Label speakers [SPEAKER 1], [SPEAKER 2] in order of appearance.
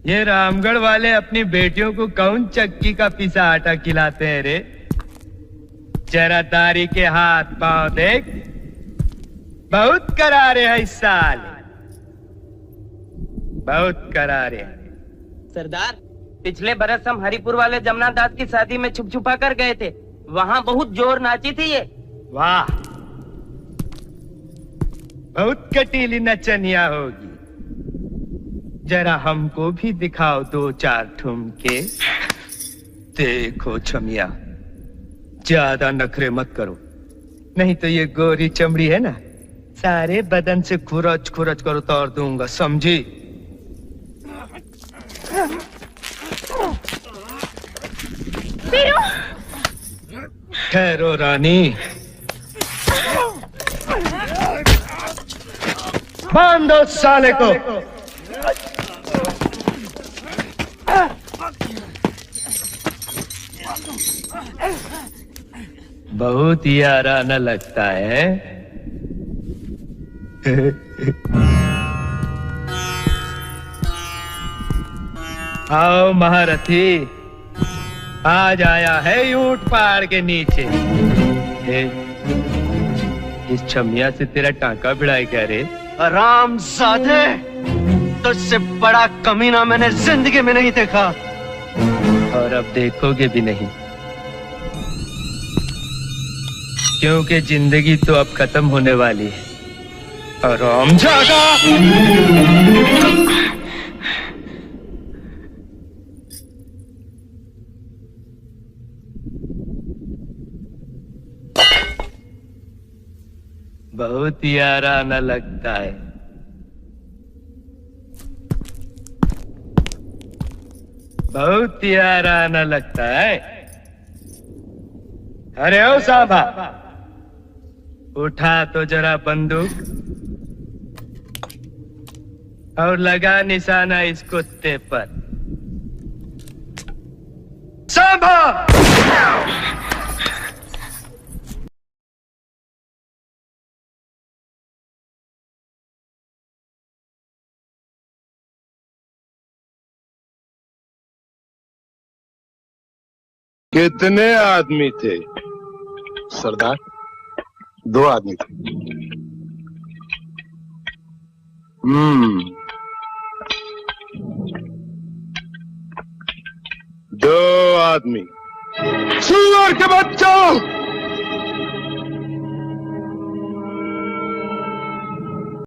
[SPEAKER 1] ये रामगढ़ वाले अपनी बेटियों को कौन चक्की का पिसा आटा खिलाते हैं रे? जरा तारी के हाथ पांव देख, बहुत करारे है इस साल, बहुत करारे।
[SPEAKER 2] सरदार, पिछले बरस हम हरिपुर वाले जमुना दास की शादी में छुप छुपा कर गए थे। वहाँ बहुत जोर नाची थी ये।
[SPEAKER 1] वाह, बहुत कटीली नचनिया होगी। जरा हमको भी दिखाओ दो चार ठुमके। देखो छमिया, ज्यादा नखरे मत करो, नहीं तो ये गोरी चमड़ी है ना, सारे बदन से खुरच खुरच कर उतार दूंगा, समझी? ठहरो रानी, बांधो साले को। बहुत ही आराना लगता है। आओ महारथी, आज आया है ऊंट पहाड़ के नीचे। इस छमिया से तेरा टांका भिड़ाए क्या रे?
[SPEAKER 3] हरामजादे, तुझसे बड़ा कमीना मैंने जिंदगी में नहीं देखा,
[SPEAKER 1] और अब देखोगे भी नहीं, क्योंकि जिंदगी तो अब खत्म होने वाली है। हरामजादा! बहुत ही आराना लगता है। बहुत ही आराना लगता है। अरे ओ साहबा, उठा तो जरा बंदूक और लगा निशाना इस कुत्ते पर। साहबा!
[SPEAKER 4] कितने आदमी थे?
[SPEAKER 5] सरदार, 2 आदमी थे।
[SPEAKER 4] दो आदमी। सुअर के बच्चों,